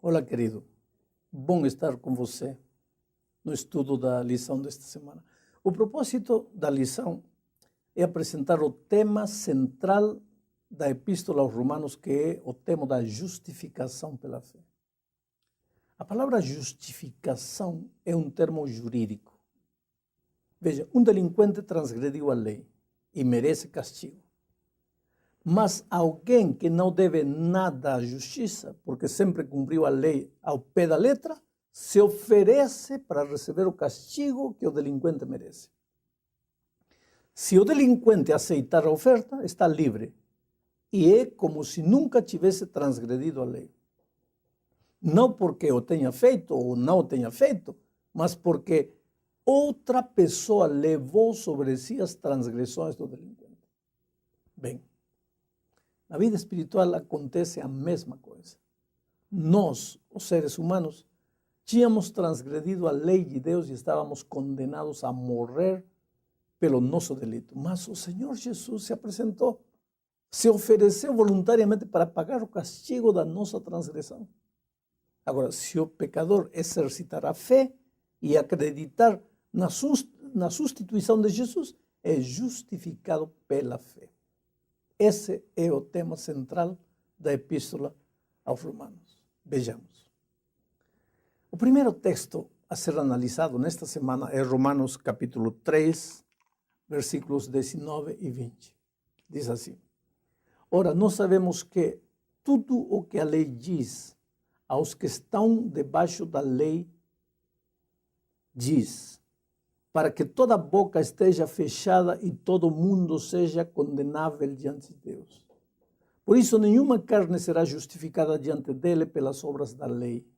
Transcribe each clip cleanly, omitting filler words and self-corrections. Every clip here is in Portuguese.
Olá, querido. Bom estar com você no estudo da lição desta semana. O propósito da lição é apresentar o tema central da Epístola aos Romanos, que é o tema da justificação pela fé. A palavra justificação é um termo jurídico. Veja, um delinquente transgrediu a lei e merece castigo. Mas alguém que não deve nada à justiça, porque sempre cumpriu a lei ao pé da letra, se oferece para receber o castigo que o delinquente merece. Se o delinquente aceitar a oferta, está livre e é como se nunca tivesse transgredido a lei. Não porque o tenha feito ou não o tenha feito, mas porque outra pessoa levou sobre si as transgressões do delinquente. Bem, na vida espiritual acontece a mesma coisa. Nós, os seres humanos, tínhamos transgredido a lei de Deus e estávamos condenados a morrer pelo nosso delito. Mas o Senhor Jesus se apresentou, se ofereceu voluntariamente para pagar o castigo da nossa transgressão. Agora, se o pecador exercitar a fé e acreditar na substituição de Jesus, é justificado pela fé. Esse é o tema central da Epístola aos Romanos. Vejamos. O primeiro texto a ser analisado nesta semana é Romanos capítulo 3, versículos 19 e 20. Diz assim: Ora, nós sabemos que tudo o que a lei diz aos que estão debaixo da lei, diz, para que toda boca esteja fechada e todo mundo seja condenável diante de Deus. Por isso, nenhuma carne será justificada diante dele pelas obras da lei,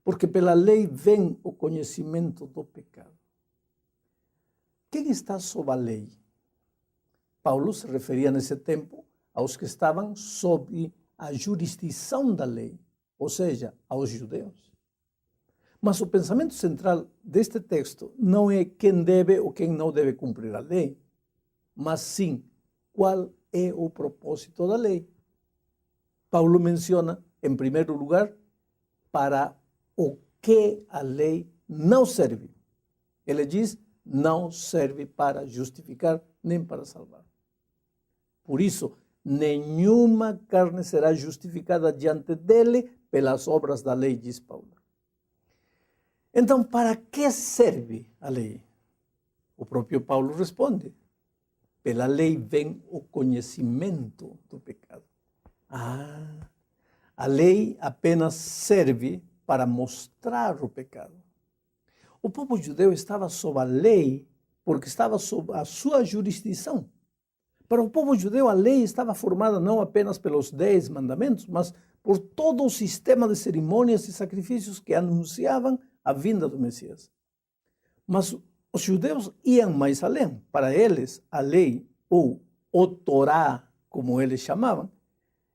porque pela lei vem o conhecimento do pecado. Quem está sob a lei? Paulo se referia nesse tempo aos que estavam sob a jurisdição da lei, ou seja, aos judeus. Mas o pensamento central deste texto não é quem deve ou quem não deve cumprir a lei, mas sim qual é o propósito da lei. Paulo menciona, em primeiro lugar, para o que a lei não serve. Ele diz, não serve para justificar nem para salvar. Por isso, nenhuma carne será justificada diante dele pelas obras da lei, diz Paulo. Então, para que serve a lei? O próprio Paulo responde: pela lei vem o conhecimento do pecado. A lei apenas serve para mostrar o pecado. O povo judeu estava sob a lei porque estava sob a sua jurisdição. Para o povo judeu, a lei estava formada não apenas pelos 10 mandamentos, mas por todo o sistema de cerimônias e sacrifícios que anunciavam a vinda do Messias. Mas os judeus iam mais além. Para eles, a lei, ou o Torá, como eles chamavam,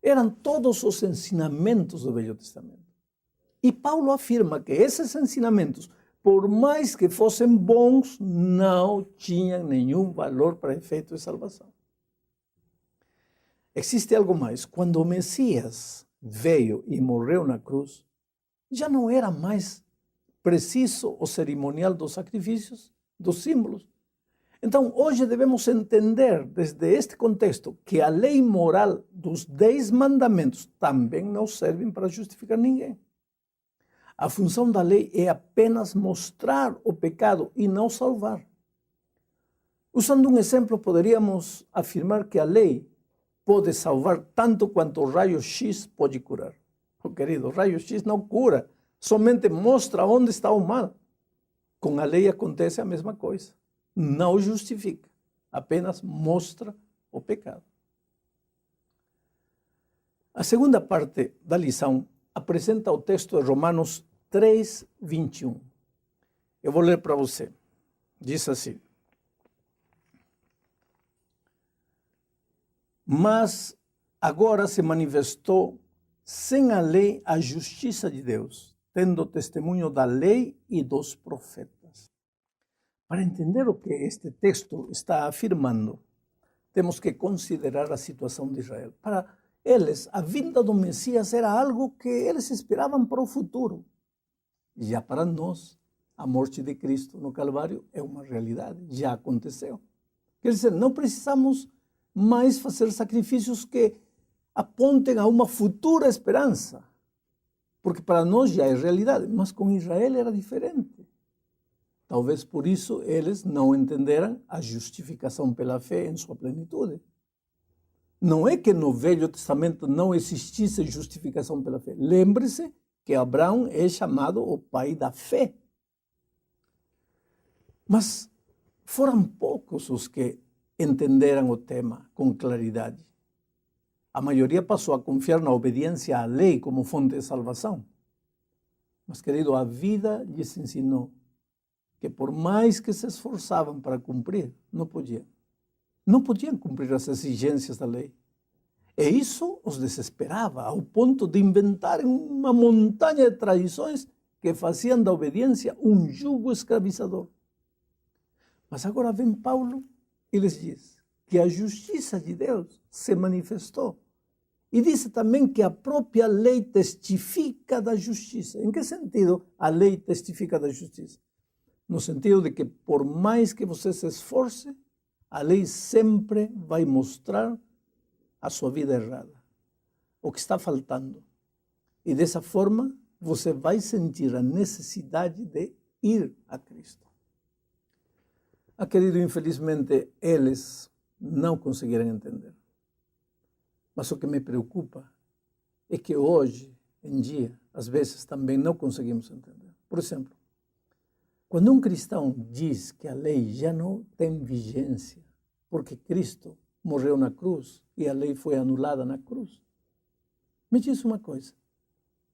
eram todos os ensinamentos do Velho Testamento. E Paulo afirma que esses ensinamentos, por mais que fossem bons, não tinham nenhum valor para efeito de salvação. Existe algo mais. Quando o Messias veio e morreu na cruz, já não era mais preciso o cerimonial dos sacrifícios, dos símbolos. Então, hoje devemos entender, desde este contexto, que a lei moral dos 10 mandamentos também não servem para justificar ninguém. A função da lei é apenas mostrar o pecado e não salvar. Usando um exemplo, poderíamos afirmar que a lei pode salvar tanto quanto o raio-x pode curar. Querido, o raio-x não cura, somente mostra onde está o mal. Com a lei acontece a mesma coisa. Não justifica, apenas mostra o pecado. A segunda parte da lição apresenta o texto de Romanos 3, 21. Eu vou ler para você. Diz assim: Mas agora se manifestou sem a lei a justiça de Deus, tendo testemunho da lei e dos profetas. Para entender o que este texto está afirmando, temos que considerar a situação de Israel. Para a vinda do Messias era algo que eles esperavam para o futuro. Já para nós, a morte de Cristo no Calvário é uma realidade, já aconteceu. Quer dizer, não precisamos mais fazer sacrifícios que apontem a uma futura esperança, porque para nós já é realidade, mas com Israel era diferente. Talvez por isso eles não entenderam a justificação pela fé em sua plenitude. Não é que no Velho Testamento não existisse justificação pela fé. Lembre-se que Abraão é chamado o pai da fé. Mas foram poucos os que entenderam o tema com claridade. A maioria passou a confiar na obediência à lei como fonte de salvação. Mas, querido, a vida lhes ensinou que por mais que se esforçavam para cumprir, não podiam. Não podiam cumprir as exigências da lei. E isso os desesperava, ao ponto de inventarem uma montanha de tradições que faziam da obediência um jugo escravizador. Mas agora vem Paulo e lhes diz que a justiça de Deus se manifestou. E disse também que a própria lei testifica da justiça. Em que sentido a lei testifica da justiça? No sentido de que por mais que você se esforce, a lei sempre vai mostrar a sua vida errada, o que está faltando. E dessa forma, você vai sentir a necessidade de ir a Cristo. Querido, infelizmente, eles não conseguiram entender. Mas o que me preocupa é que hoje em dia, às vezes, também não conseguimos entender. Por exemplo, quando um cristão diz que a lei já não tem vigência, porque Cristo morreu na cruz e a lei foi anulada na cruz, me diz uma coisa: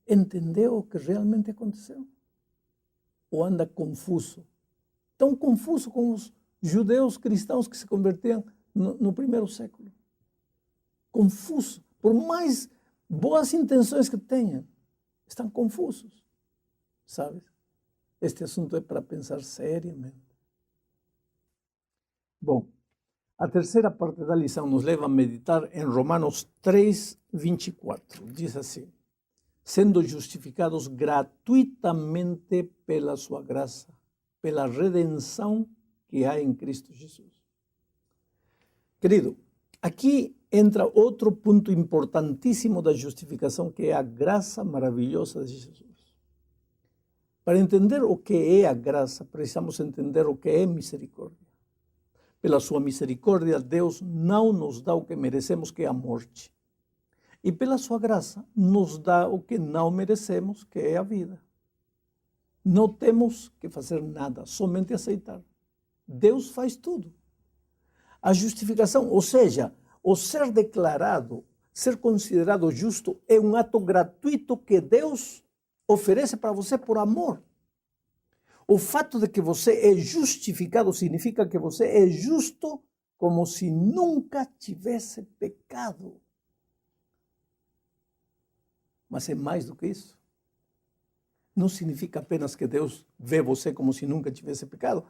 entendeu o que realmente aconteceu? Ou anda confuso? Tão confuso como os judeus cristãos que se convertiam no primeiro século. Confuso. Por mais boas intenções que tenham, estão confusos. Sabe? Este assunto é para pensar seriamente. Bom, a terceira parte da lição nos leva a meditar em Romanos 3, 24. Diz assim: sendo justificados gratuitamente pela sua graça, pela redenção que há em Cristo Jesus. Querido, aqui entra outro ponto importantíssimo da justificação, que é a graça maravilhosa de Jesus. Para entender o que é a graça, precisamos entender o que é misericórdia. Pela sua misericórdia, Deus não nos dá o que merecemos, que é a morte. E pela sua graça, nos dá o que não merecemos, que é a vida. Não temos que fazer nada, somente aceitar. Deus faz tudo. A justificação, ou seja, o ser declarado, ser considerado justo, é um ato gratuito que Deus oferece para você por amor. O fato de que você é justificado significa que você é justo como se nunca tivesse pecado. Mas é mais do que isso. Não significa apenas que Deus vê você como se nunca tivesse pecado,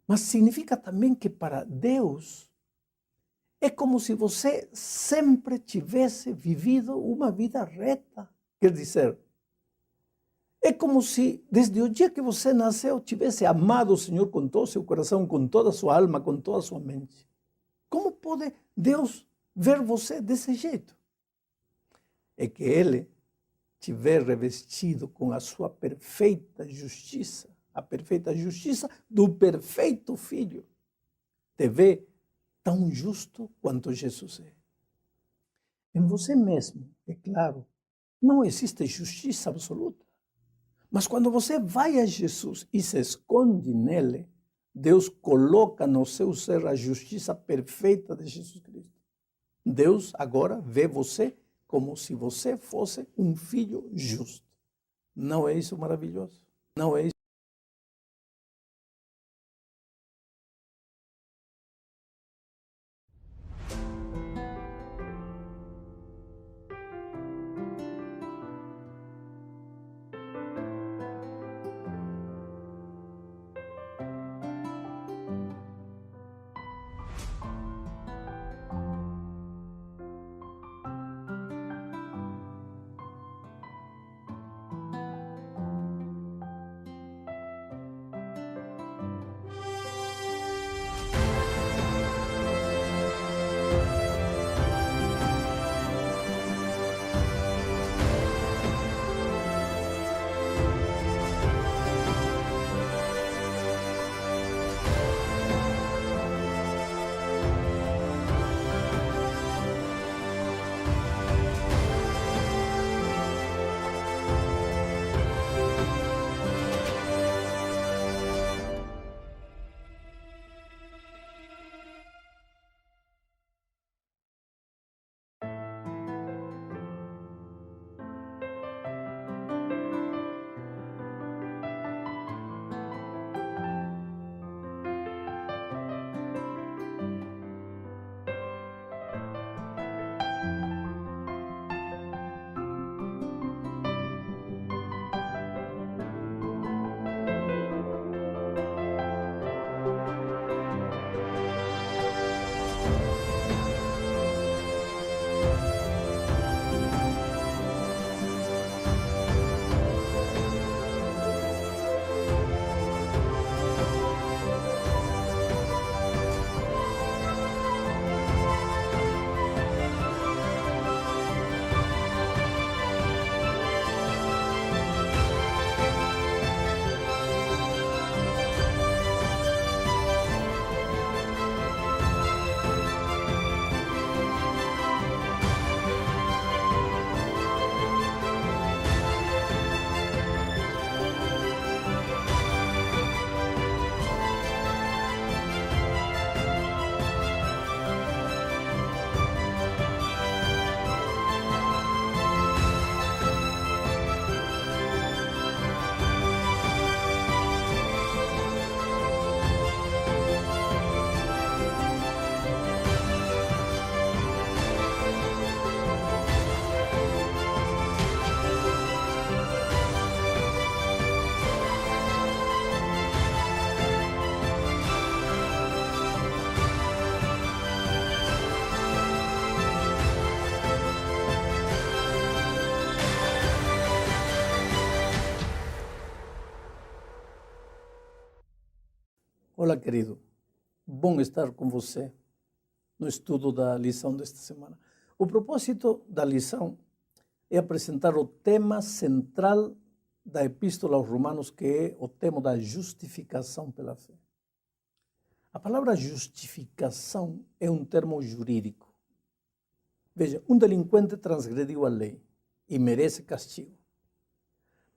mas significa também que para Deus é como se você sempre tivesse vivido uma vida reta. Quer dizer, é como se desde o dia que você nasceu tivesse amado o Senhor com todo o seu coração, com toda a sua alma, com toda a sua mente. Como pode Deus ver você desse jeito? É que Ele te vê revestido com a sua perfeita justiça, a perfeita justiça do perfeito Filho. Te vê tão justo quanto Jesus é. Em você mesmo, é claro, não existe justiça absoluta. Mas quando você vai a Jesus e se esconde nele, Deus coloca no seu ser a justiça perfeita de Jesus Cristo. Deus agora vê você como se você fosse um filho justo. Não é isso maravilhoso? Não é isso? Olá, querido. Bom estar com você no estudo da lição desta semana. O propósito da lição é apresentar o tema central da Epístola aos Romanos, que é o tema da justificação pela fé. A palavra justificação é um termo jurídico. Veja, um delinquente transgrediu a lei e merece castigo.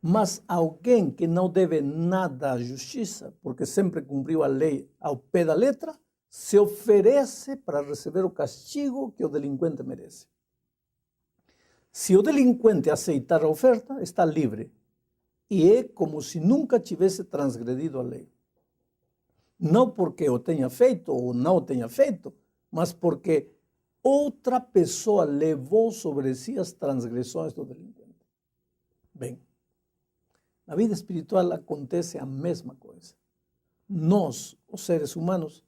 Mas alguém que não deve nada à justiça, porque sempre cumpriu a lei ao pé da letra, se oferece para receber o castigo que o delinquente merece. Se o delinquente aceitar a oferta, está livre. E é como se nunca tivesse transgredido a lei. Não porque o tenha feito ou não o tenha feito, mas porque outra pessoa levou sobre si as transgressões do delinquente. Bem, na vida espiritual acontece a mesma coisa. Nós, os seres humanos,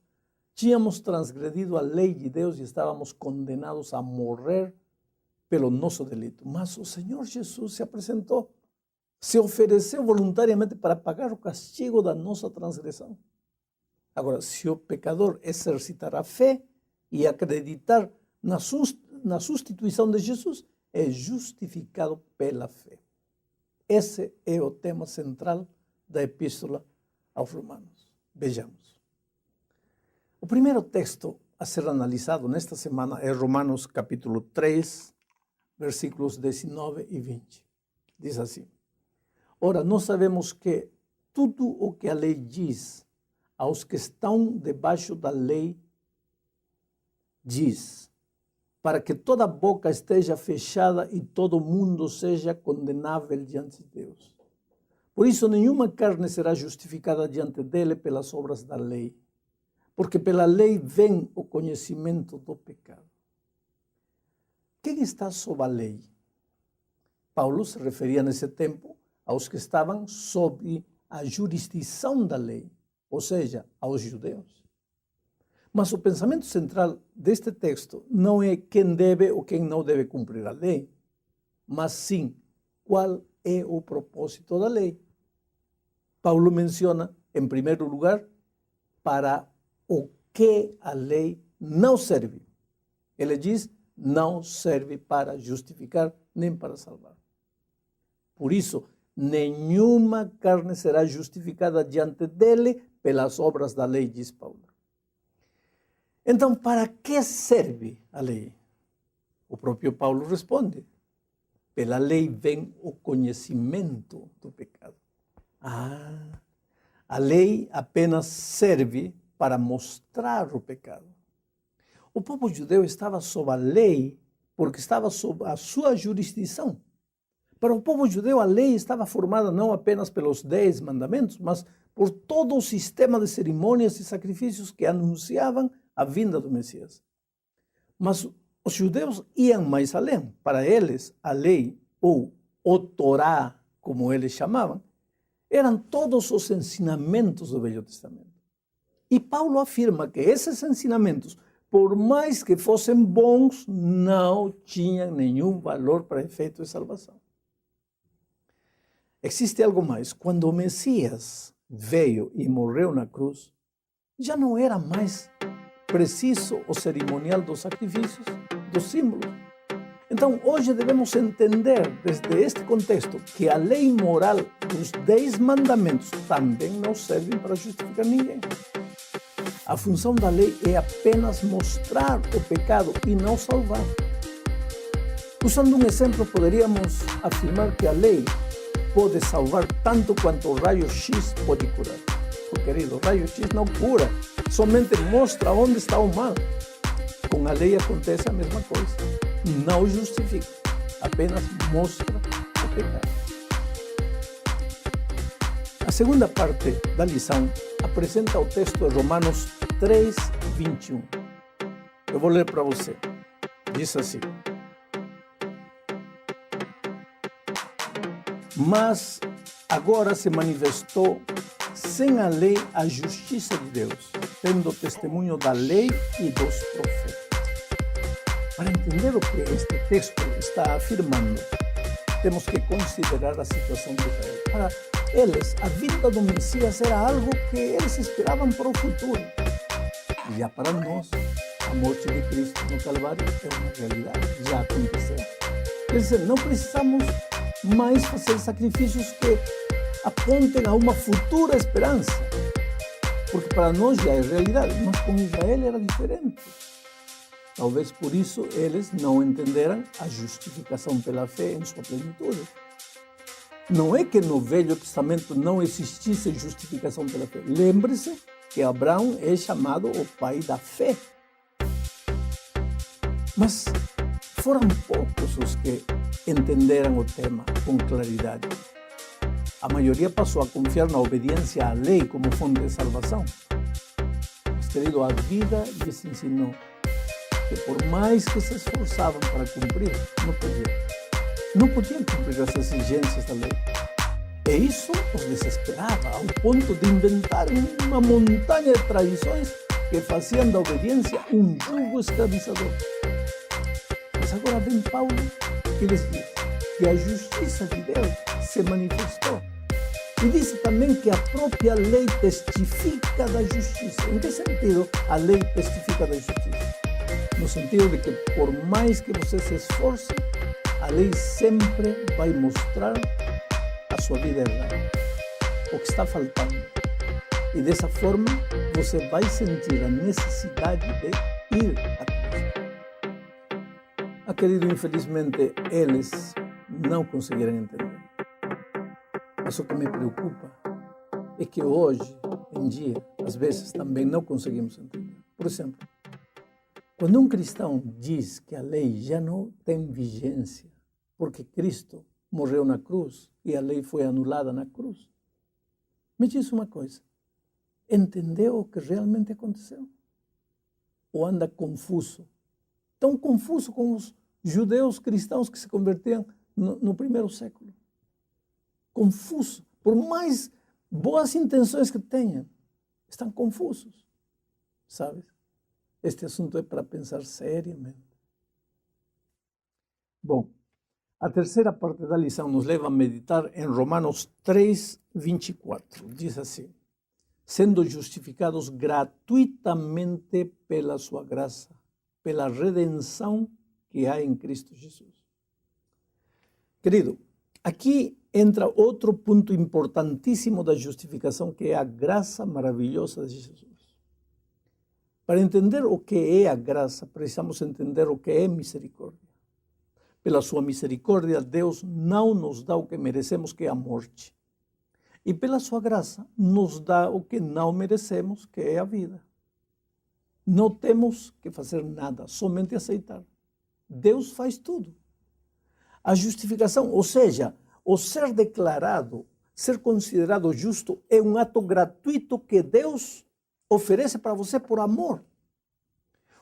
tínhamos transgredido a lei de Deus e estávamos condenados a morrer pelo nosso delito. Mas o Senhor Jesus se apresentou, se ofereceu voluntariamente para pagar o castigo da nossa transgressão. Agora, se o pecador exercitar a fé e acreditar na substituição de Jesus, é justificado pela fé. Esse é o tema central da Epístola aos Romanos. Vejamos. O primeiro texto a ser analisado nesta semana é Romanos capítulo 3, versículos 19 e 20. Diz assim: Ora, nós sabemos que tudo o que a lei diz aos que estão debaixo da lei, diz, para que toda boca esteja fechada e todo mundo seja condenável diante de Deus. Por isso, nenhuma carne será justificada diante dele pelas obras da lei, porque pela lei vem o conhecimento do pecado. Quem está sob a lei? Paulo se referia nesse tempo aos que estavam sob a jurisdição da lei, ou seja, aos judeus. Mas o pensamento central deste texto não é quem deve ou quem não deve cumprir a lei, mas sim qual é o propósito da lei. Paulo menciona, em primeiro lugar, para o que a lei não serve. Ele diz, não serve para justificar nem para salvar. Por isso, nenhuma carne será justificada diante dele pelas obras da lei, diz Paulo. Então, para que serve a lei? O próprio Paulo responde: pela lei vem o conhecimento do pecado. A lei apenas serve para mostrar o pecado. O povo judeu estava sob a lei porque estava sob a sua jurisdição. Para o povo judeu, a lei estava formada não apenas pelos 10 mandamentos, mas por todo o sistema de cerimônias e sacrifícios que anunciavam a vinda do Messias. Mas os judeus iam mais além. Para eles, a lei, ou o Torá, como eles chamavam, eram todos os ensinamentos do Velho Testamento. E Paulo afirma que esses ensinamentos, por mais que fossem bons, não tinham nenhum valor para efeito de salvação. Existe algo mais. Quando o Messias veio e morreu na cruz, já não era mais preciso o cerimonial dos sacrifícios, dos símbolos. Então, hoje devemos entender, desde este contexto, que a lei moral dos 10 mandamentos também não servem para justificar ninguém. A função da lei é apenas mostrar o pecado e não salvar. Usando um exemplo, poderíamos afirmar que a lei pode salvar tanto quanto o raio-x pode curar. Querido, o raio-x não cura, somente mostra onde está o mal. Com a lei acontece a mesma coisa. Não justifica, apenas mostra o pecado. A segunda parte da lição apresenta o texto de Romanos 3, 21. Eu vou ler para você. Diz assim: Mas agora se manifestou sem a lei a justiça de Deus, tendo testemunho da lei e dos profetas. Para entender o que este texto está afirmando, temos que considerar a situação de Israel. Para eles, a vinda do Messias era algo que eles esperavam para o futuro. E já para nós, a morte de Cristo no Calvário é uma realidade, já aconteceu. Quer dizer, não precisamos mais fazer sacrifícios que apontem a uma futura esperança, porque para nós já é realidade, mas com Israel era diferente. Talvez por isso eles não entenderam a justificação pela fé em sua plenitude. Não é que no Velho Testamento não existisse justificação pela fé. Lembre-se que Abraão é chamado o pai da fé. Mas foram poucos os que entenderam o tema com claridade. A maioria passou a confiar na obediência à lei como fonte de salvação. Mas, querido, a vida lhes ensinou que por mais que se esforçavam para cumprir, não podiam cumprir as exigências da lei. E isso os desesperava, ao ponto de inventar uma montanha de tradições que faziam da obediência um jugo escravizador. Mas agora vem Paulo e lhes diz que a justiça de Deus se manifestou. E disse também que a própria lei testifica da justiça. Em que sentido a lei testifica da justiça? No sentido de que por mais que você se esforce, a lei sempre vai mostrar a sua vida errada, o que está faltando. E dessa forma, você vai sentir a necessidade de ir a Cristo. Querido, infelizmente, eles não conseguiram entender. Mas o que me preocupa é que hoje em dia, às vezes, também não conseguimos entender. Por exemplo, quando um cristão diz que a lei já não tem vigência, porque Cristo morreu na cruz e a lei foi anulada na cruz, me diz uma coisa: entendeu o que realmente aconteceu? Ou anda confuso? Tão confuso como os judeus cristãos que se convertiam no primeiro século. Confuso, por mais boas intenções que tenham, estão confusos, sabe? Este assunto é para pensar seriamente. Bom, a terceira parte da lição nos leva a meditar em Romanos 3, 24. Diz assim: sendo justificados gratuitamente pela sua graça, pela redenção que há em Cristo Jesus. Querido, aqui entra outro ponto importantíssimo da justificação, que é a graça maravilhosa de Jesus. Para entender o que é a graça, precisamos entender o que é misericórdia. Pela sua misericórdia, Deus não nos dá o que merecemos, que é a morte. E pela sua graça, nos dá o que não merecemos, que é a vida. Não temos que fazer nada, somente aceitar. Deus faz tudo. A justificação, ou seja, o ser declarado, ser considerado justo, é um ato gratuito que Deus oferece para você por amor.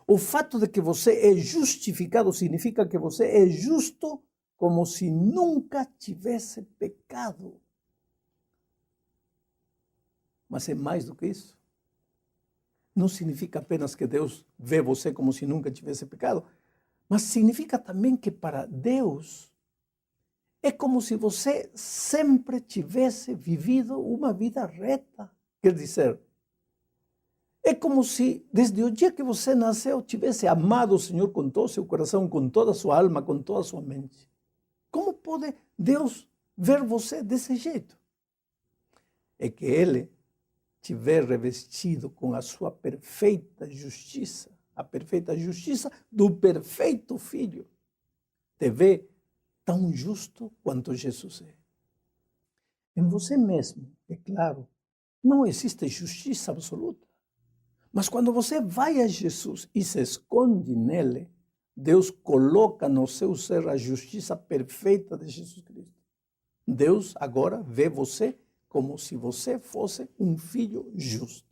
O fato de que você é justificado significa que você é justo como se nunca tivesse pecado. Mas é mais do que isso. Não significa apenas que Deus vê você como se nunca tivesse pecado, mas significa também que para Deus é como se você sempre tivesse vivido uma vida reta. Quer dizer, é como se desde o dia que você nasceu tivesse amado o Senhor com todo o seu coração, com toda a sua alma, com toda a sua mente. Como pode Deus ver você desse jeito? É que Ele tiver revestido com a sua perfeita justiça, a perfeita justiça do perfeito Filho, te vê tão justo quanto Jesus é. Em você mesmo, é claro, não existe justiça absoluta. Mas quando você vai a Jesus e se esconde nele, Deus coloca no seu ser a justiça perfeita de Jesus Cristo. Deus agora vê você como se você fosse um filho justo.